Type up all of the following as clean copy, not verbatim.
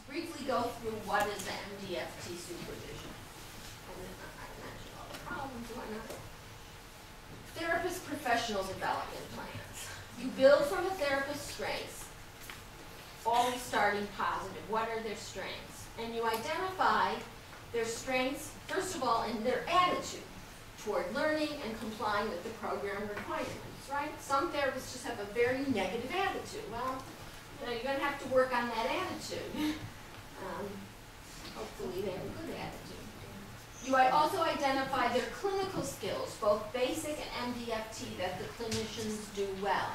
briefly go through what is the MDFT supervision. And then I mentioned all the problems and whatnot. Therapist professional development plans. You build from a therapist's strengths, always starting positive. What are their strengths? And you identify their strengths, first of all, in their attitude toward learning and complying with the program requirements, right? Some therapists just have a very negative attitude. Well, you're going to have to work on that attitude. Hopefully they have a good attitude. You also identify their clinical skills, both basic and MDFT, that the clinicians do well.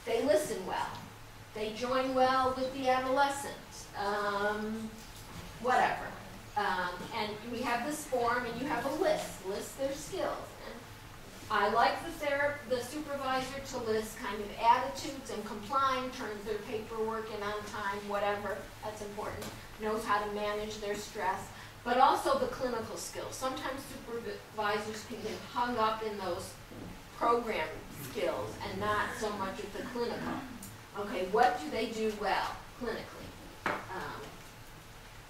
They listen well. They join well with the adolescent. Whatever. And we have this form, and you have a list their skills. And I like the supervisor to list kind of attitudes and complying, turns their paperwork in on time, whatever, that's important, knows how to manage their stress, but also the clinical skills. Sometimes supervisors can get hung up in those program skills and not so much with the clinical. Okay, what do they do well clinically?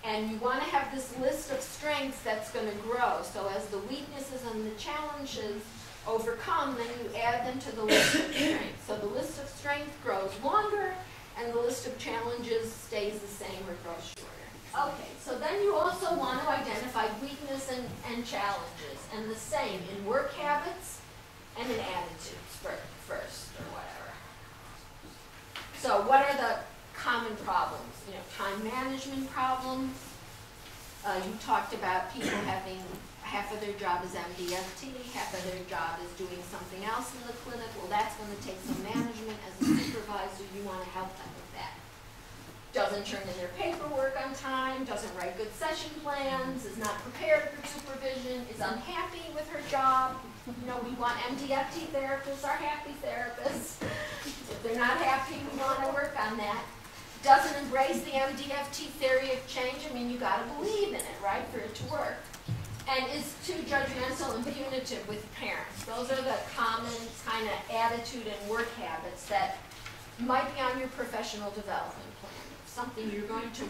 And you want to have this list of strengths that's going to grow. So as the weaknesses and the challenges overcome, then you add them to the list of strengths. So the list of strengths grows longer, and the list of challenges stays the same or grows shorter. Okay, so then you also want to identify weakness and challenges, and the same in work habits and in attitudes first, or whatever. So what are the common problems? Time management problems. You talked about people having half of their job is MDFT, half of their job is doing something else in the clinic. Well, that's going to take some management. As a supervisor, you want to help them with that. Doesn't turn in their paperwork on time, doesn't write good session plans, is not prepared for supervision, is unhappy with her job. We want MDFT therapists are happy therapists. If they're not happy, we want to work on that. Doesn't embrace the MDFT theory of change. You got to believe in it, right, for it to work. And is too judgmental and punitive with parents. Those are the common kind of attitude and work habits that might be on your professional development plan. Something you're going to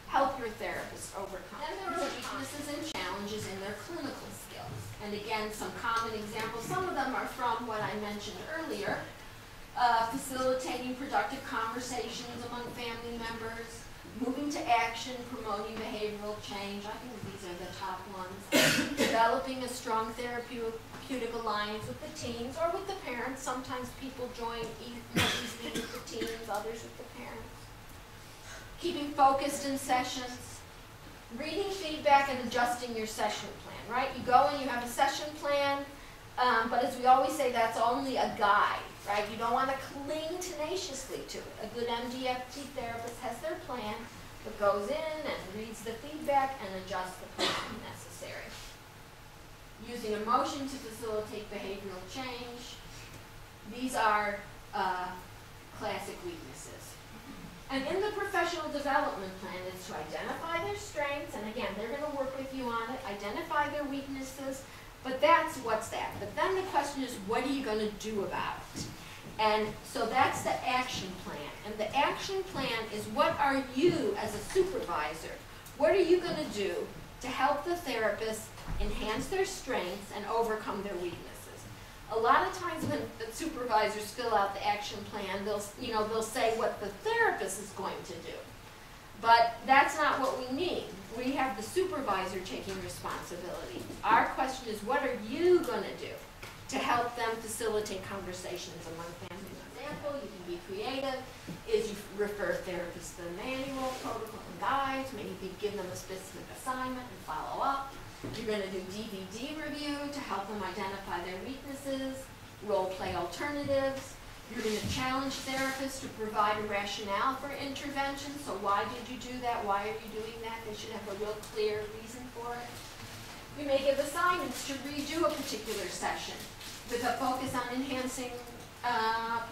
help your therapist overcome. And there are weaknesses and challenges in their clinical skills. And again, some common examples. Some of them are from what I mentioned earlier. Facilitating productive conversations among family members, moving to action, promoting behavioral change. I think these are the top ones. Developing a strong therapeutic alliance with the teens or with the parents. Sometimes people join easily with the teens, others with the parents. Keeping focused in sessions. Reading feedback and adjusting your session plan, right? You go and you have a session plan, but as we always say, that's only a guide. Right? You don't want to cling tenaciously to it. A good MDFT therapist has their plan, but goes in and reads the feedback and adjusts the plan when necessary. Using emotion to facilitate behavioral change. These are classic weaknesses. And in the professional development plan is to identify their strengths, and again, they're going to work with you on it, identify their weaknesses, but that's what's that. But then the question is, what are you going to do about it? And so that's the action plan. And the action plan is, what are you as a supervisor, what are you going to do to help the therapist enhance their strengths and overcome their weaknesses? A lot of times when the supervisors fill out the action plan, they'll say what the therapist is going to do. But that's not what we mean. We have the supervisor taking responsibility. Our question is, what are you going to do to help them facilitate conversations among family members? For example, you can be creative, is you refer therapists to the manual, protocol, and guides, maybe give them a specific assignment and follow up. You're going to do DVD review to help them identify their weaknesses, role play alternatives. You're going to challenge therapists to provide a rationale for intervention. So why did you do that? Why are you doing that? They should have a real clear reason for it. You may give assignments to redo a particular session with a focus on enhancing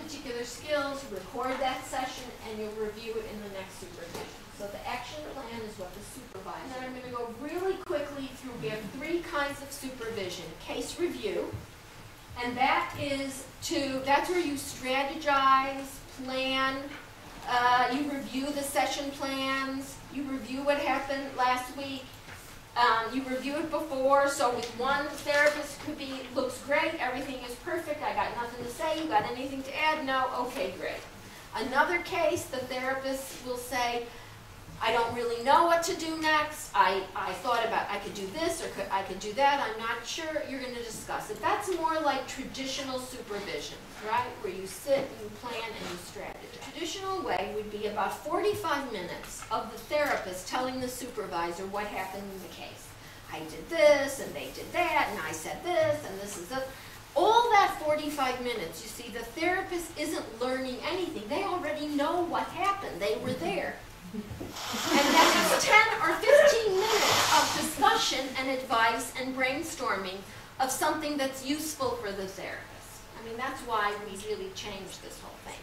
particular skills. Record that session and you'll review it in the next supervision. So the action plan is what the supervisor. And then I'm going to go really quickly through. We have 3 kinds of supervision. Case review. And that's where you strategize, plan, you review the session plans, You review what happened last week. You review it before, so with one therapist could be, looks great, everything is perfect, I got nothing to say, you got anything to add? No? Okay, great. Another case, the therapist will say, I don't really know what to do next, I thought about, I could do this or I could do that, I'm not sure, you're going to discuss it. That's more like traditional supervision, right? Where you sit, you plan, and you strategize. The traditional way would be about 45 minutes of the therapist telling the supervisor what happened in the case. I did this, and they did that, and I said this, and this is it. All that 45 minutes, you see, the therapist isn't learning anything. They already know what happened. They were there. And then it's 10 or 15 minutes of discussion and advice and brainstorming of something that's useful for the therapist. I mean, that's why we really changed this whole thing.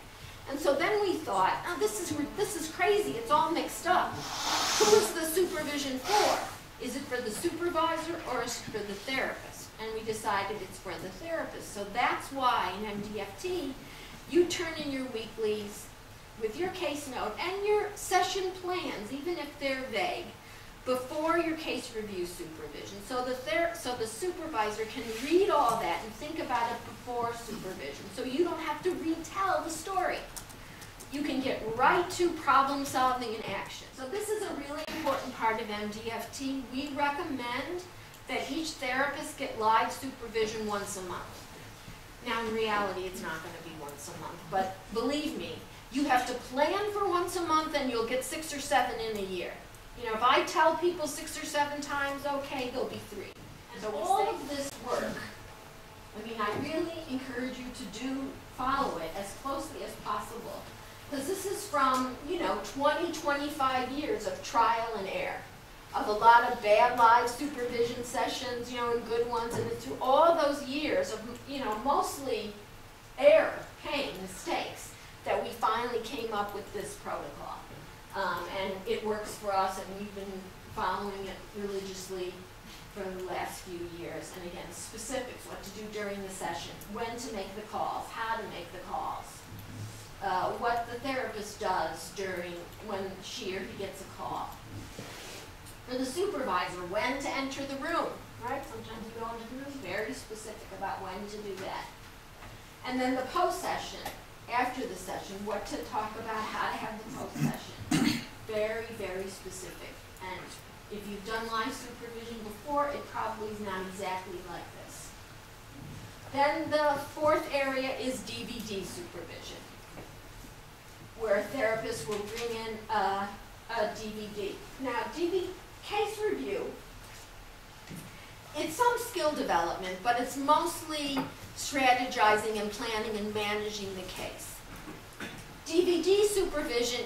And so then we thought, oh, this is crazy. It's all mixed up. Who is the supervision for? Is it for the supervisor or is it for the therapist? And we decided it's for the therapist. So that's why in MDFT, you turn in your weeklies with your case note and your session plans, even if they're vague, before your case review supervision. So the supervisor can read all that and think about it before supervision. So you don't have to retell the story. You can get right to problem solving and action. So this is a really important part of MDFT. We recommend that each therapist get live supervision once a month. Now in reality, it's not going to be once a month, but believe me, you have to plan for once a month and you'll get 6 or 7 in a year. You know, if I tell people 6 or 7 times, okay, there'll be 3. And so all of this work, I mean, I really encourage you to follow it as closely as possible. Because this is from, 20, 25 years of trial and error, of a lot of bad live supervision sessions, and good ones, and through all those years of, mostly error, pain, mistakes, that we finally came up with this protocol. And it works for us, and we've been following it religiously for the last few years. And again, specifics, what to do during the session, when to make the calls, how to make the calls, what the therapist does when she or he gets a call. For the supervisor, when to enter the room, right? Sometimes you go into the room, very specific about when to do that. And then the post-session, after the session, what to talk about, how to have the post-session. Very, very specific. And if you've done live supervision before, it probably is not exactly like this. Then the fourth area is DVD supervision, where therapists will bring in a DVD. Now, case review, it's some skill development, but it's mostly strategizing and planning and managing the case. DVD supervision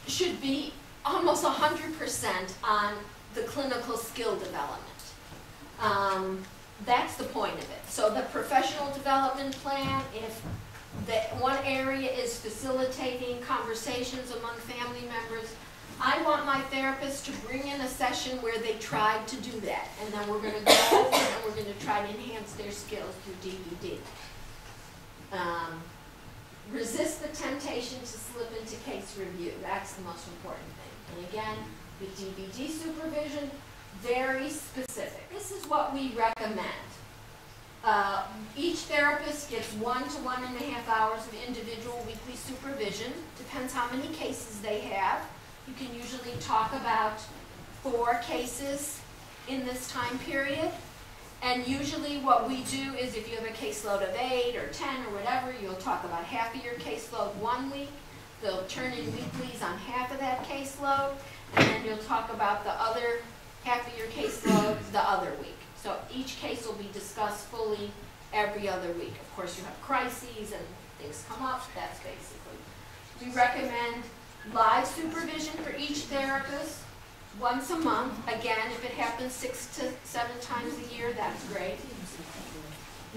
should be almost 100% on the clinical skill development. That's the point of it. So the professional development plan, if one area is facilitating conversations among family members, I want my therapist to bring in a session where they tried to do that, and then we're going to go over and we're going to try to enhance their skills through DVD. Resist the temptation to slip into case review. That's the most important thing. And again, with DVD supervision, very specific. This is what we recommend. Each therapist gets 1 to 1.5 hours of individual weekly supervision. Depends how many cases they have. You can usually talk about 4 cases in this time period. And usually what we do is if you have a caseload of 8 or 10 or whatever, you'll talk about half of your caseload one week. They'll turn in weeklies on half of that caseload. And then you'll talk about the other half of your caseload the other week. So each case will be discussed fully every other week. Of course, you have crises and things come up. That's basically. We recommend live supervision for each therapist once a month. Again, if it happens 6 to 7 times a year, that's great.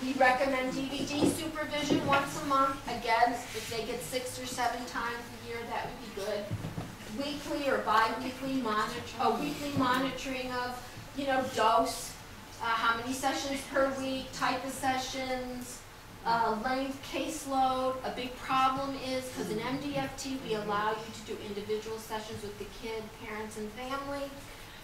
We recommend DVD supervision once a month. Again, if they get 6 or 7 times a year, that would be good. Weekly or bi-weekly weekly monitoring of, dose, how many sessions per week, type of sessions, length, caseload. A big problem is, because in MDFT we allow you to do individual sessions with the kid, parents, and family.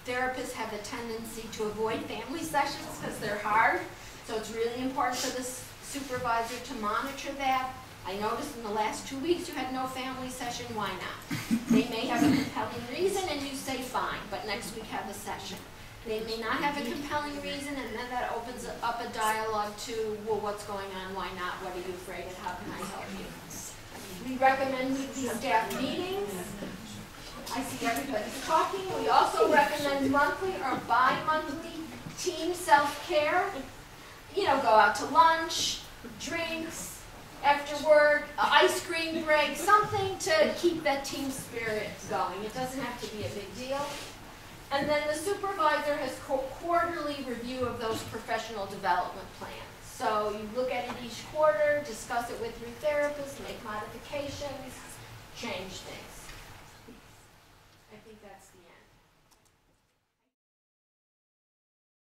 Therapists have a tendency to avoid family sessions because they're hard. So it's really important for the supervisor to monitor that. I noticed in the last 2 weeks you had no family session. Why not? They may have a compelling reason and you say fine, but next week have a session. They may not have a compelling reason, and then that opens up a dialogue to, well, what's going on, why not, what are you afraid of, how can I help you? We recommend weekly staff meetings. I see everybody's talking. We also recommend monthly or bi-monthly team self-care. You know, go out to lunch, drinks, after work, ice cream break, something to keep that team spirit going. It doesn't have to be a big deal. And then the supervisor has quarterly review of those professional development plans. So you look at it each quarter, discuss it with your therapist, make modifications, change things.